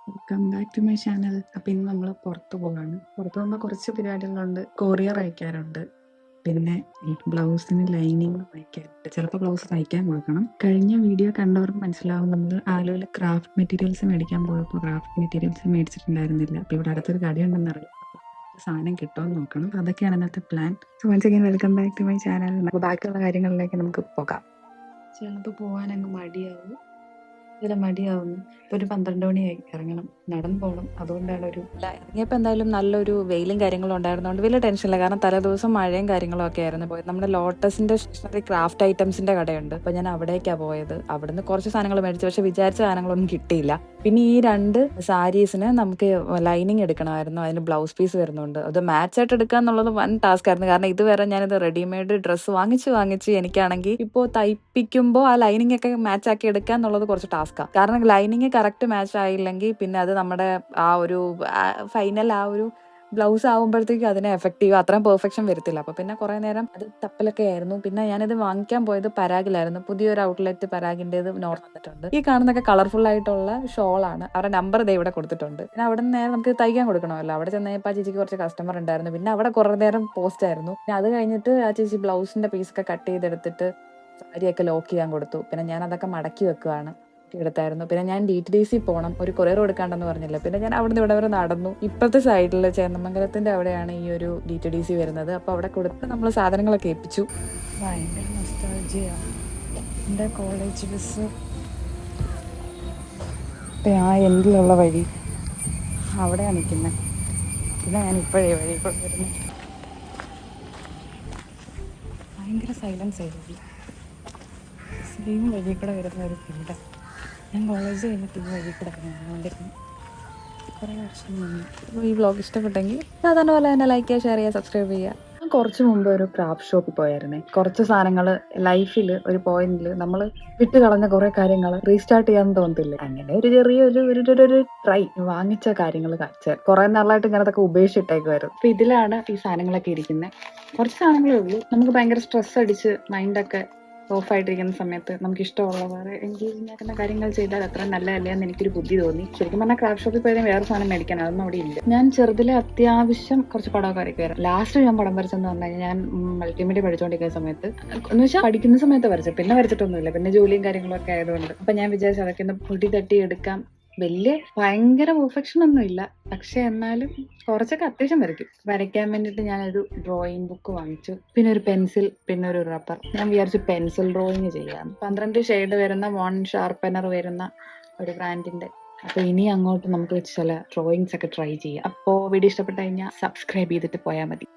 Welcome back to my channel. അപ്പം ഇന്ന് നമ്മൾ പുറത്ത് പോവാണ്. പുറത്ത് പോകുമ്പോൾ കുറച്ച് പരിപാടികളുണ്ട്. കൊറിയർ അയക്കാറുണ്ട്. പിന്നെ ഈ ബ്ലൗസിന് ലൈനിങ് അയക്കാറുണ്ട്. ചിലപ്പോൾ ബ്ലൗസ് തയ്ക്കാൻ കൊടുക്കണം. കഴിഞ്ഞ വീഡിയോ കണ്ടവർക്ക് മനസ്സിലാവും, നമ്മൾ ആലുവയിൽ ക്രാഫ്റ്റ് മെറ്റീരിയൽസ് മേടിക്കാൻ പോയപ്പോൾ ക്രാഫ്റ്റ് മെറ്റീരിയൽസ് മേടിച്ചിട്ടുണ്ടായിരുന്നില്ല. അപ്പോൾ ഇവിടെ അടുത്തൊരു കടയുണ്ടെന്ന് അറിയാം. സാധനം കിട്ടുമെന്ന് നോക്കണം. അതൊക്കെയാണ് ഇന്നത്തെ plan. So once again welcome back to my channel. അപ്പോൾ ബാക്കിയുള്ള കാര്യങ്ങളിലേക്ക് നമുക്ക് പോകാം. ചിലപ്പോൾ പോകാനങ്ങ് മടിയാവും. മടിയാവുന്നു. ഇപ്പൊ ഒരു 12 മണിയായി. ഇറങ്ങണം, നടന്നു പോകണം. അതുകൊണ്ടാണ് ഇറങ്ങിയപ്പോൾ എന്തായാലും നല്ലൊരു വെയിലും കാര്യങ്ങളും ഉണ്ടായിരുന്നതുകൊണ്ട് വലിയ ടെൻഷനില്ല. കാരണം തലേദിവസം മഴയും കാര്യങ്ങളും ഒക്കെ ആയിരുന്നു പോയത്. നമ്മുടെ ലോട്ടസിന്റെ സ്റ്റേഷനറി ക്രാഫ്റ്റ് ഐറ്റംസിന്റെ കടയുണ്ട്. അപ്പൊ ഞാൻ അവിടേക്കാണ് പോയത്. അവിടുന്ന് കുറച്ച് സാധനങ്ങൾ മേടിച്ചു, പക്ഷെ വിചാരിച്ച സാധനങ്ങളൊന്നും കിട്ടിയില്ല. പിന്നെ ഈ 2 സാരീസിന് നമുക്ക് ലൈനിങ് എടുക്കണമായിരുന്നു. അതിന് ബ്ലൗസ് പീസ് വരുന്നുണ്ട്. അത് മാച്ച് ആയിട്ട് എടുക്കുക എന്നുള്ളത് വൻ ടാസ്ക് ആയിരുന്നു. കാരണം ഇതുവരെ ഞാനിത് റെഡിമെയ്ഡ് ഡ്രസ്സ് വാങ്ങിച്ച് എനിക്കാണെങ്കിൽ ഇപ്പോൾ തയ്പ്പിക്കുമ്പോൾ ആ ലൈനിങ് ഒക്കെ മാച്ച് ആക്കി എടുക്കുക എന്നുള്ളത് കുറച്ച് ടാസ്ക്കാണ്. കാരണം ലൈനിങ് കറക്റ്റ് മാച്ച് ആയില്ലെങ്കിൽ പിന്നെ അത് നമ്മുടെ ആ ഒരു ഫൈനൽ ആ ഒരു ബ്ലൗസ് ആകുമ്പോഴത്തേക്കും അതിനെ എഫക്റ്റീവ് അത്രയും പെർഫെക്ഷൻ വരത്തില്ല. അപ്പോൾ പിന്നെ കുറേ നേരം അത് തപ്പലൊക്കെ ആയിരുന്നു. പിന്നെ ഞാനിത് വാങ്ങിക്കാൻ പോയത് പരാഗിലായിരുന്നു. പുതിയൊരു ഔട്ട്ലെറ്റ് പരാഗിൻ്റെത് നോർത്ത് വന്നിട്ടുണ്ട്. ഈ കാണുന്നൊക്കെ കളർഫുൾ ആയിട്ടുള്ള ഷോളാണ്. അവരുടെ നമ്പർ ദേ ഇവിടെ കൊടുത്തിട്ടുണ്ട്. പിന്നെ അവിടെ നിന്ന് നേരെ നമുക്ക് തയ്ക്കാൻ കൊടുക്കണമല്ലോ. അവിടെ ചെന്നപ്പോൾ ആ ചേച്ചിക്ക് കുറച്ച് കസ്റ്റമർ ഉണ്ടായിരുന്നു. പിന്നെ അവിടെ കുറേ നേരം പോസ്റ്റ് ആയിരുന്നു. പിന്നെ അത് കഴിഞ്ഞിട്ട് ആ ചേച്ചി ബ്ലൗസിന്റെ പീസൊക്കെ കട്ട് ചെയ്തെടുത്തിട്ട് സാരിയൊക്കെ ലോക്ക് ചെയ്യാൻ കൊടുത്തു. പിന്നെ ഞാൻ അതൊക്കെ മടക്കി വെക്കുകയാണ്. എടുത്തായിരുന്നു. പിന്നെ ഞാൻ DTDC പോകണം, ഒരു കൊറിയർ കൊടുക്കാണ്ടെന്ന് പറഞ്ഞില്ല. പിന്നെ ഞാൻ അവിടുന്ന് ഇവിടെ വരെ നടന്നു. ഇപ്പോഴത്തെ സൈഡിൽ ചേന്നമംഗലത്തിന്റെ അവിടെയാണ് ഈ ഒരു DTDC വരുന്നത്. അപ്പോൾ അവിടെ കൊടുത്ത് നമ്മൾ സാധനങ്ങളൊക്കെ ഏൽപ്പിച്ചു. ഭയങ്കര നൊസ്റ്റാൾജിയാണ്. എൻ്റെ കോളേജ് ബസ് ആ എൻഡിലുള്ള വഴി അവിടെയാണ് നിൽക്കുന്നത്. പിന്നെ ഞാൻ ഇപ്പോഴേ വഴി കൂടെ വരുന്നു. ഭയങ്കര സൈലൻസ് ആയിരുന്നു. സെയിം വഴി കൂടെ വരുന്ന ഒരു ഫീൽഡ്. ഞാൻ കോളേജ് കഴിഞ്ഞിട്ട് ഈ വഴി കൂടെ വന്നിരുന്നു കുറേ വർഷം മുന്നേ. അപ്പോൾ ഈ വ്ളോഗ് ഇഷ്ടപ്പെട്ടെങ്കിൽ സാധാരണ പോലെ തന്നെ ലൈക്ക് ചെയ്യുക, ഷെയർ ചെയ്യുക, സബ്സ്ക്രൈബ് ചെയ്യുക. ഞാൻ കുറച്ച് മുമ്പ് ഒരു ക്രാഫ്റ്റ് ഷോപ്പിൽ പോയായിരുന്നേ. കുറച്ച് സാധനങ്ങൾ ലൈഫിൽ ഒരു പോയിന്റിൽ നമ്മൾ വിട്ട് കളഞ്ഞ കുറേ കാര്യങ്ങൾ റീസ്റ്റാർട്ട് ചെയ്യാന്ന് തോന്നത്തില്ലേ. അങ്ങനെ ഒരു ചെറിയൊരു ട്രൈ വാങ്ങിച്ച കാര്യങ്ങൾ കാണിച്ചാൽ കുറേ നാളായിട്ട് ഇങ്ങനത്തൊക്കെ ഉപേക്ഷിച്ചിട്ടേക്കുമായിരുന്നു. അപ്പോൾ ഇതിലാണ് ഈ സാധനങ്ങളൊക്കെ ഇരിക്കുന്നത്. കുറച്ച് സാധനങ്ങളേ ഉള്ളൂ. നമുക്ക് ഭയങ്കര സ്ട്രെസ് അടിച്ച് മൈൻഡൊക്കെ ഓഫായിട്ടിരിക്കുന്ന സമയത്ത് നമുക്ക് ഇഷ്ടമുള്ള വേറെ എൻഗേജിങ് ആക്കുന്ന കാര്യങ്ങൾ ചെയ്താൽ അത്ര നല്ലതല്ലേ എന്ന് എനിക്കൊരു ബുദ്ധി തോന്നി. ശരിക്കും പറഞ്ഞാൽ ക്രാഫ്റ്റ് ഷോപ്പിൽ പോയാൽ വേറെ സാധനം മേടിക്കാൻ അതൊന്നും അവിടെ ഇല്ല. ഞാൻ ചെറുതിലെ അത്യാവശ്യം കുറച്ച് പടമൊക്കെ വരയ്ക്കുമായിരുന്നു. ലാസ്റ്റ് ഞാൻ പടം വരച്ചെന്ന് പറഞ്ഞു കഴിഞ്ഞാൽ ഞാൻ മൾട്ടിമീഡിയ പഠിച്ചുകൊണ്ടിരിക്കുന്ന സമയത്ത് എന്ന് വെച്ചാൽ പഠിക്കുന്ന സമയത്ത് വരച്ചു. പിന്നെ വരച്ചിട്ടൊന്നുമില്ല. പിന്നെ ജോലിയും കാര്യങ്ങളൊക്കെ ആയതുകൊണ്ട് അപ്പം ഞാൻ വിചാരിച്ചു അതൊക്കെ ഒന്ന് പൊടി തട്ടി എടുക്കാം. വലിയ ഭയങ്കര പെർഫെക്ഷൻ ഒന്നും ഇല്ല, പക്ഷെ എന്നാലും കുറച്ചൊക്കെ അത്യാവശ്യം വരയ്ക്കും. വരയ്ക്കാൻ വേണ്ടിയിട്ട് ഞാനൊരു ഡ്രോയിങ് ബുക്ക് വാങ്ങിച്ചു. പിന്നെ ഒരു പെൻസിൽ, പിന്നെ ഒരു റബ്ബർ. ഞാൻ വിചാരിച്ചു പെൻസിൽ ഡ്രോയിങ് ചെയ്യാം. 12 ഷെയ്ഡ് വരുന്ന 1 ഷാർപ്പനർ വരുന്ന ഒരു ബ്രാൻഡിന്റെ. അപ്പോൾ ഇനി അങ്ങോട്ട് നമുക്ക് ചില ഡ്രോയിങ്സ് ഒക്കെ ട്രൈ ചെയ്യാം. അപ്പോൾ വീഡിയോ ഇഷ്ടപ്പെട്ട് കഴിഞ്ഞാൽ സബ്സ്ക്രൈബ് ചെയ്തിട്ട് പോയാൽ മതി.